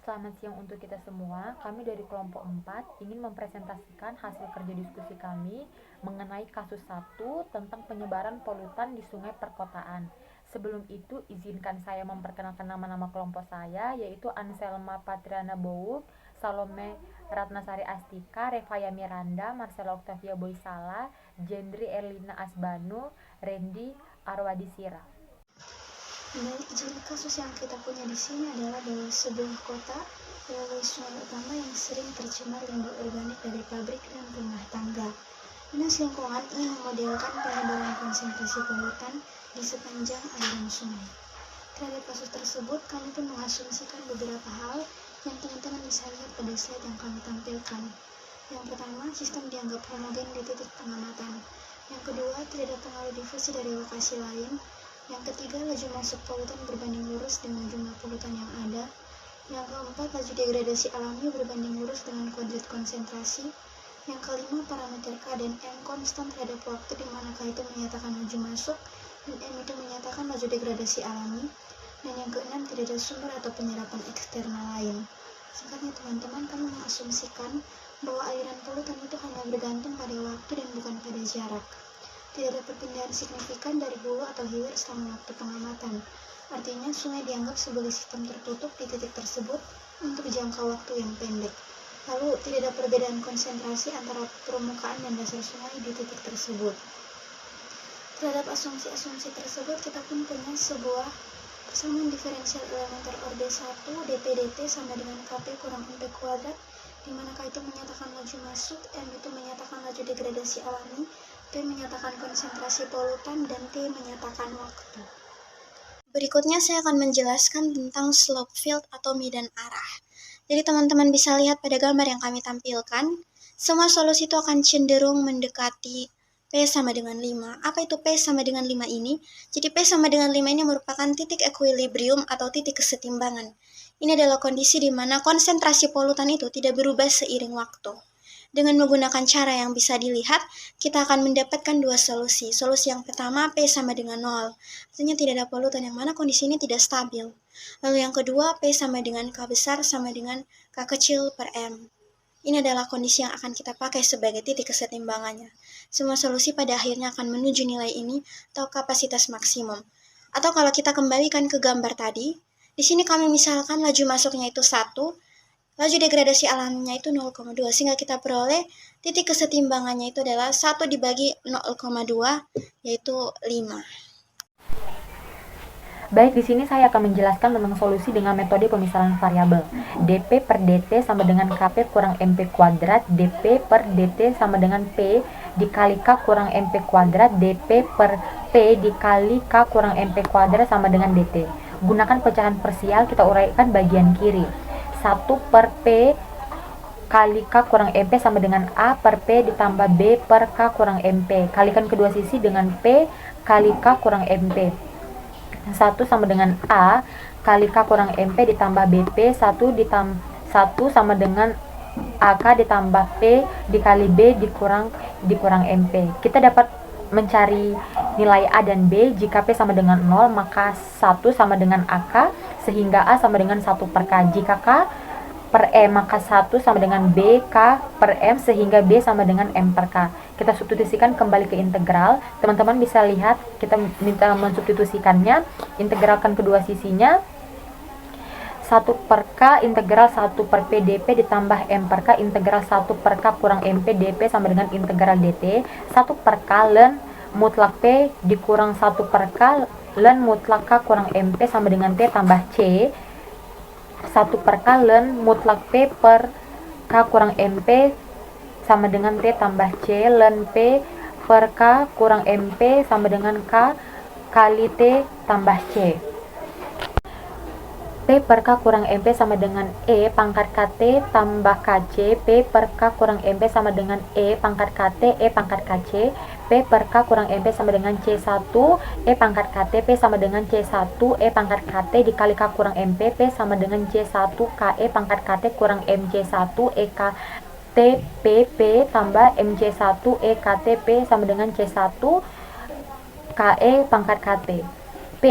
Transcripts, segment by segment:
Selamat siang untuk kita semua. Kami dari kelompok 4 ingin mempresentasikan hasil kerja diskusi kami mengenai kasus 1 tentang penyebaran polutan di sungai perkotaan. Sebelum itu, izinkan saya memperkenalkan nama-nama kelompok saya, yaitu Anselma Patriana Bouk, Salome Ratnasari Astika, Revaya Miranda, Marcela Octavia Boysala, Jendri Erlina Asbanu, Randy Arwadi Sira. Baik, jadi kasus yang kita punya di sini adalah bahwa sebuah kota melalui sungai utama yang sering tercemar limbah organik dari pabrik dan rumah tangga. Dinas Lingkungan ingin memodelkan penyebaran konsentrasi polutan di sepanjang aliran sungai. Terhadap kasus tersebut, kami pun mengasumsikan beberapa hal yang teman-teman bisa lihat pada slide yang kami tampilkan. Yang pertama, sistem dianggap homogen di titik pengamatan. Yang kedua, tidak ada pengaruh difusi dari lokasi lain. Yang ketiga, laju masuk polutan berbanding lurus dengan jumlah polutan yang ada. Yang keempat, laju degradasi alami berbanding lurus dengan kodrat konsentrasi. Yang kelima, parameter K dan M konstan terhadap waktu di mana K itu menyatakan laju masuk dan M itu menyatakan laju degradasi alami. Dan yang keenam, tidak ada sumber atau penyerapan eksternal lain. Singkatnya teman-teman, kami mengasumsikan bahwa aliran polutan itu hanya bergantung pada waktu dan bukan pada jarak. Tidak ada perpindahan signifikan dari hulu atau hilir selama waktu pengamatan. Artinya, sungai dianggap sebagai sistem tertutup di titik tersebut untuk jangka waktu yang pendek. Lalu, tidak ada perbedaan konsentrasi antara permukaan dan dasar sungai di titik tersebut. Terhadap asumsi-asumsi tersebut, kita pun punya sebuah persamaan diferensial elementer orde 1 dp/dt sama dengan kp kurang mp kuadrat, di mana K itu menyatakan laju masuk, M itu menyatakan laju degradasi alami, P menyatakan konsentrasi polutan, dan T menyatakan waktu. Berikutnya saya akan menjelaskan tentang slope field atau medan arah. Jadi teman-teman bisa lihat pada gambar yang kami tampilkan, semua solusi itu akan cenderung mendekati P sama dengan 5. Apa itu P sama dengan 5 ini? Jadi P sama dengan 5 ini merupakan titik equilibrium atau titik kesetimbangan. Ini adalah kondisi di mana konsentrasi polutan itu tidak berubah seiring waktu. Dengan menggunakan cara yang bisa dilihat, kita akan mendapatkan dua solusi. Solusi yang pertama, P sama dengan 0. Artinya tidak ada polutan, yang mana kondisi ini tidak stabil. Lalu yang kedua, P sama dengan K besar sama dengan K kecil per M. Ini adalah kondisi yang akan kita pakai sebagai titik kesetimbangannya. Semua solusi pada akhirnya akan menuju nilai ini atau kapasitas maksimum. Atau kalau kita kembalikan ke gambar tadi, di sini kami misalkan laju masuknya itu 1, laju degradasi alaminya itu 0,2, sehingga kita peroleh titik kesetimbangannya itu adalah 1 dibagi 0,2, yaitu 5. Baik, di sini saya akan menjelaskan tentang solusi dengan metode pemisahan variabel. dP per dt sama dengan Kp kurang Mp kuadrat, dP per dt sama dengan P dikali K kurang Mp kuadrat, dP per P dikali K kurang Mp kuadrat sama dengan dt. Gunakan pecahan parsial, kita uraikan bagian kiri. 1 per P kali K kurang MP sama dengan A per P ditambah B per K kurang MP. Kalikan kedua sisi dengan P kali K kurang MP. 1 sama dengan A kali K kurang MP ditambah BP, 1 sama dengan AK ditambah P dikali B dikurang MP. Kita dapat mencari nilai A dan B. Jika P sama dengan 0, maka 1 sama dengan AK, sehingga A sama dengan 1 per K. Jika K per M, maka 1 sama dengan B, K per M, sehingga B sama dengan M per K. Kita substitusikan kembali ke integral. Teman-teman bisa lihat, kita minta mensubstitusikannya. Integralkan kedua sisinya. 1 per K integral 1 per P dP ditambah M per K integral 1 per K kurang MP dP sama dengan integral dt. 1 per K ln mutlak P dikurang 1 per K ln mutlak K kurang MP sama dengan T tambah C. 1 per K ln mutlak P per K kurang MP sama dengan T tambah C ln P per K kurang MP sama dengan K kali T tambah C. P per K kurang MP sama dengan E pangkat KT tambah KC. P per K kurang MP sama dengan E pangkat KT E pangkat KC. P per K kurang MP sama dengan C1 E pangkat KT. P sama dengan C1 E pangkat KT dikali K kurang MP. P sama dengan C1 KE pangkat KT kurang MC1 E KT P tambah MC1 E KT. P sama dengan C1 KE pangkat KT. P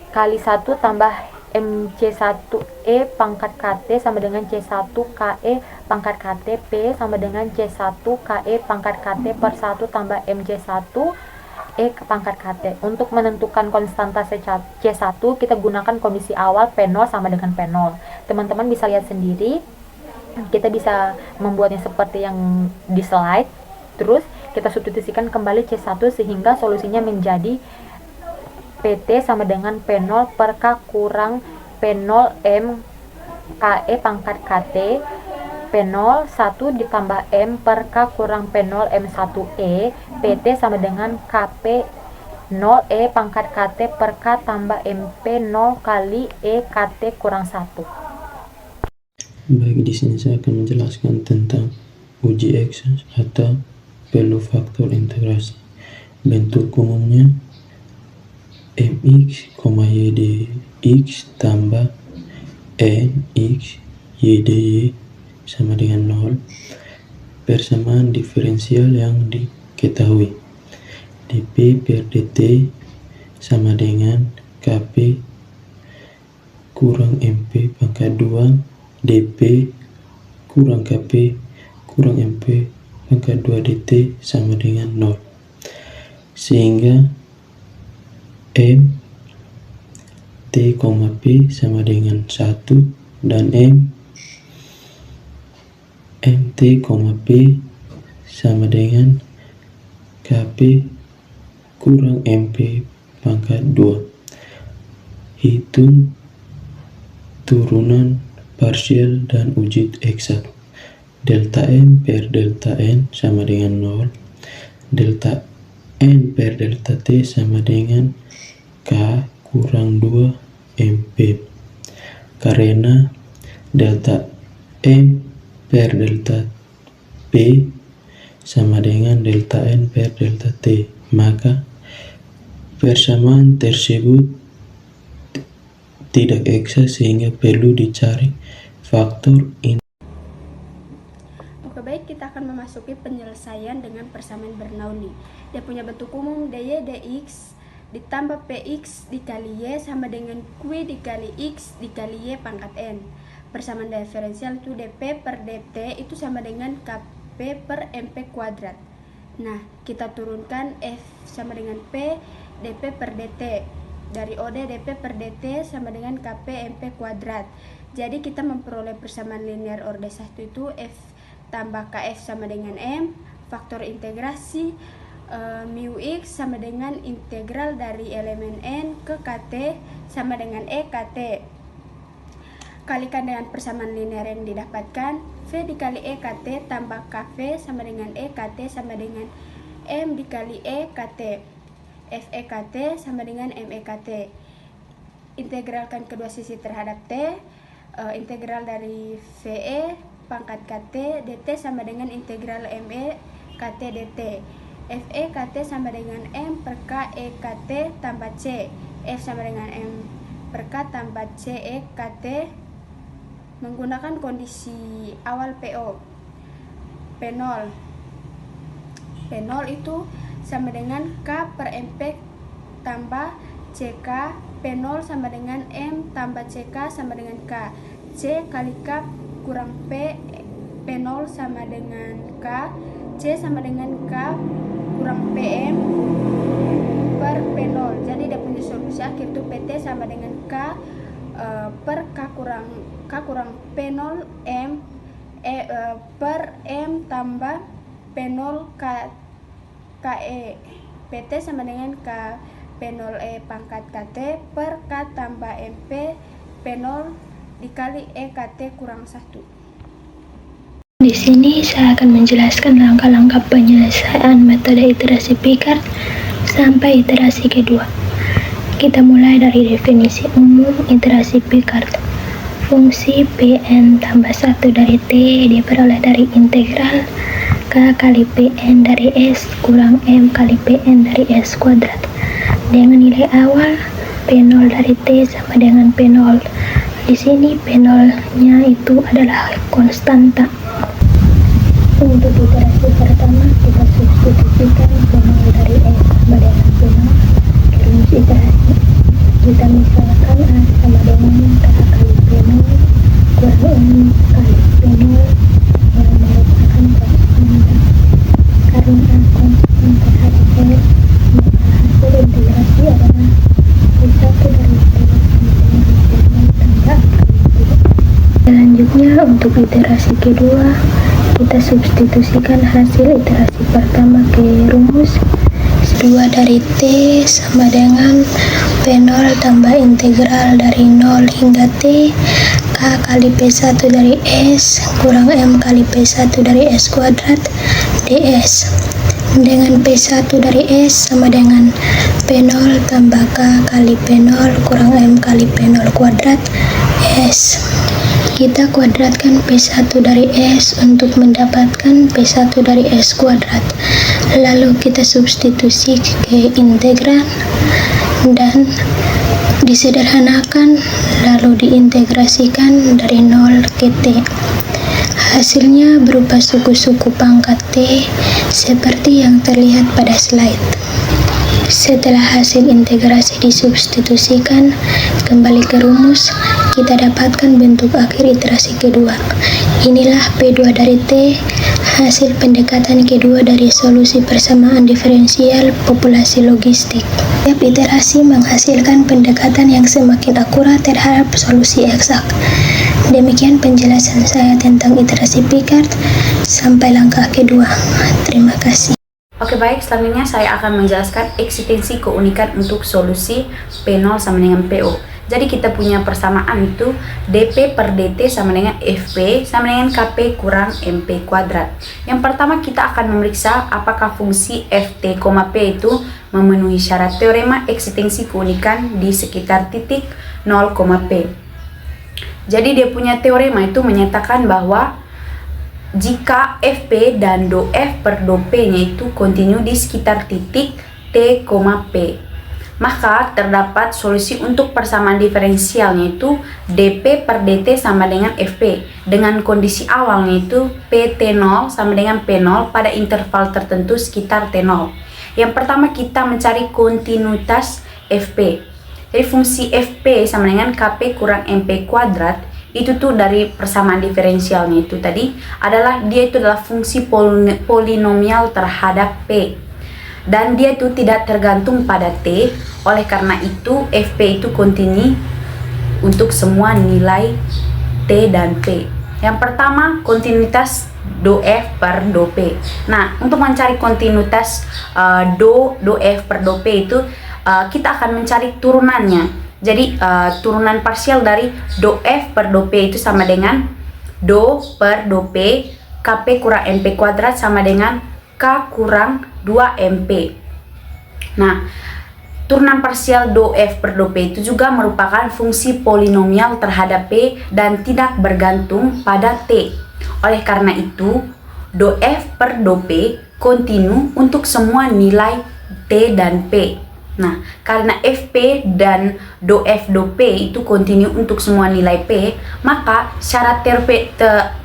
kali 1 tambah MC1E pangkat KT sama dengan C1KE pangkat KT, P sama dengan C1KE pangkat KT per 1 tambah MC1E pangkat KT. Untuk menentukan konstanta C1 kita gunakan kondisi awal P0 sama dengan P0. Teman-teman bisa lihat sendiri, kita bisa membuatnya seperti yang di slide. Terus kita substitusikan kembali C1 sehingga solusinya menjadi PT sama dengan P0 per K kurang P0 M KE pangkat KT, P0 1 ditambah M per K kurang P0 M1E, PT sama dengan KP 0E pangkat KT per K tambah MP 0 kali E KT kurang 1. Baik, di sini saya akan menjelaskan tentang uji X atau perlu faktor integrasi. Bentuk umumnya mx, y dx tambah nx y dy sama dengan 0. Persamaan diferensial yang diketahui. dp per dt sama dengan kp kurang mp pangkat 2 dp kurang kp kurang mp pangkat 2 dt sama dengan 0. Sehingga m t, p sama dengan 1 dan mt, p sama dengan kp kurang mp pangkat 2. Hitung turunan parsial dan uji X1. Delta M per delta N sama dengan 0. Delta N per delta T sama dengan K kurang 2 MP. Karena delta M per delta P sama dengan delta N per delta T, maka persamaan tersebut tidak eksak sehingga perlu dicari faktor integrasi. Oke, baik, kita akan memasuki penyelesaian dengan persamaan Bernoulli. Dia punya bentuk umum dy dx ditambah px dikali y sama dengan q dikali x dikali y pangkat n. Persamaan diferensial itu dp per dt itu sama dengan kp per mp kuadrat. Nah, kita turunkan f sama dengan p dp per dt. Dari OD dp per dt sama dengan kp mp kuadrat. Jadi kita memperoleh persamaan linear orde 1 itu f tambah kf sama dengan m, faktor integrasi mu x sama dengan integral dari elemen n ke kt sama dengan e kt. Kalikan dengan persamaan linear yang didapatkan, v dikali e kt tambah kv sama dengan e kt sama dengan m dikali e kt. FEKT sama dengan MEKT. Integralkan kedua sisi terhadap T. Integral dari VE pangkat KT DT sama dengan integral ME KT DT. FEKT sama dengan M per K EKT tambah C. F sama dengan M per K tambah C EKT menggunakan kondisi awal PO. P0 itu sama dengan K per MP tambah CK. P0 sama dengan M tambah CK sama dengan K. C kali K kurang P. P0 sama dengan K. C sama dengan K kurang PM per P0. Jadi dia punya solusi akhir itu PT sama dengan K per K kurang P0 M per M tambah P0 K KE. PT sama dengan K P0E pangkat KT per K tambah MP P0 dikali E KT kurang 1. Di sini saya akan menjelaskan langkah-langkah penyelesaian metode iterasi Picard sampai iterasi kedua. Kita mulai dari definisi umum iterasi Picard. Fungsi Pn tambah 1 dari T diperoleh dari integral K kali Pn dari S kurang M kali Pn dari S kuadrat. Dengan nilai awal P0 dari T sama dengan P0. Di sini P0-nya itu adalah konstanta. Untuk iterasi pertama kita substitusikan P0 dari S sama dengan P0 ke rumus iterasi. Kita misalkan A sama dengan K kali P0 kurang M kali P0 yang merupakan konstan. Karena konstan terhadap P, maka hasil integrasi adalah P1 dari P integral P0 tambah kali P. Selanjutnya untuk iterasi kedua, kita substitusikan hasil iterasi pertama ke rumus 2 dari T sama dengan P0 tambah integral dari 0 hingga T K kali P1 dari S kurang M kali P1 dari S kuadrat ds, dengan P1 dari S sama dengan P0 tambah K kali P0 kurang M kali P0 kuadrat S. Kita kuadratkan P1 dari S untuk mendapatkan P1 dari S kuadrat. Lalu kita substitusi ke integran dan disederhanakan, lalu diintegrasikan dari 0 ke T. Hasilnya berupa suku-suku pangkat T seperti yang terlihat pada slide. Setelah hasil integrasi disubstitusikan kembali ke rumus, kita dapatkan bentuk akhir iterasi kedua. Inilah P2 dari T, hasil pendekatan kedua dari solusi persamaan diferensial populasi logistik. Setiap iterasi menghasilkan pendekatan yang semakin akurat terhadap solusi eksak. Demikian penjelasan saya tentang iterasi Picard sampai langkah kedua. Terima kasih. Oke baik, selanjutnya saya akan menjelaskan eksistensi keunikan untuk solusi P0 sama dengan PO. Jadi kita punya persamaan itu dP per dt sama dengan Fp sama dengan Kp kurang Mp kuadrat. Yang pertama kita akan memeriksa apakah fungsi Ft, P itu memenuhi syarat teorema eksistensi keunikan di sekitar titik 0, P. Jadi dia punya teorema itu menyatakan bahwa jika Fp dan do F per do P nya itu kontinu di sekitar titik T, P, maka terdapat solusi untuk persamaan diferensialnya itu dP per dt sama dengan Fp dengan kondisi awalnya itu Pt0 sama dengan P0 pada interval tertentu sekitar T0. Yang pertama kita mencari kontinuitas Fp. Jadi fungsi Fp sama dengan Kp kurang Mp kuadrat itu tuh dari persamaan diferensialnya itu tadi adalah dia itu adalah fungsi polinomial terhadap P dan dia itu tidak tergantung pada T. Oleh karena itu Fp itu kontinu untuk semua nilai T dan P. Yang pertama kontinuitas do F per do P. Nah untuk mencari kontinuitas do F per do P itu kita akan mencari turunannya. Jadi turunan parsial dari do F per do P itu sama dengan do per do P Kp kurang Mp kuadrat sama dengan K kurang 2Mp. Nah, turunan parsial do F per do P itu juga merupakan fungsi polinomial terhadap P dan tidak bergantung pada T. Oleh karena itu, do F per do P kontinu untuk semua nilai T dan P. Nah, karena Fp dan do F do P itu kontinu untuk semua nilai P, maka syarat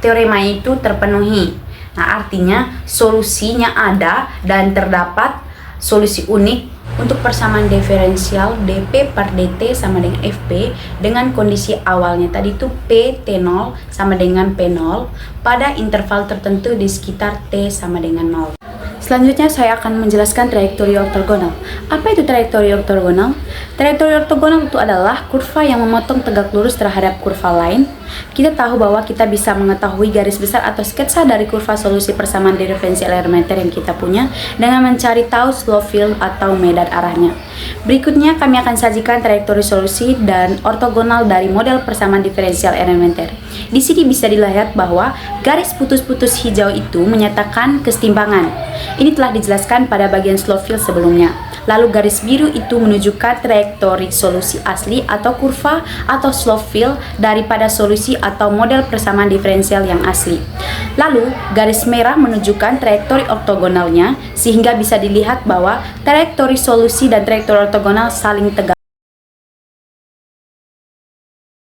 teorema itu terpenuhi. Nah, artinya solusinya ada dan terdapat solusi unik untuk persamaan diferensial dP per dt sama dengan Fp dengan kondisi awalnya tadi itu Pt0 sama dengan P0 pada interval tertentu di sekitar T sama dengan 0. Selanjutnya saya akan menjelaskan trajektori ortogonal. Apa itu trajektori ortogonal? Trajektori ortogonal itu adalah kurva yang memotong tegak lurus terhadap kurva lain. Kita tahu bahwa kita bisa mengetahui garis besar atau sketsa dari kurva solusi persamaan diferensial elementer yang kita punya dengan mencari tahu slope field atau medan arahnya. Berikutnya kami akan sajikan trajektori solusi dan ortogonal dari model persamaan diferensial elementer. Di sini bisa dilihat bahwa garis putus-putus hijau itu menyatakan kesetimbangan. Ini telah dijelaskan pada bagian slope field sebelumnya. Lalu garis biru itu menunjukkan trajektori solusi asli atau kurva atau slope field daripada solusi atau model persamaan diferensial yang asli. Lalu garis merah menunjukkan trajektori ortogonalnya sehingga bisa dilihat bahwa trajektori solusi dan trajektori ortogonal saling tegak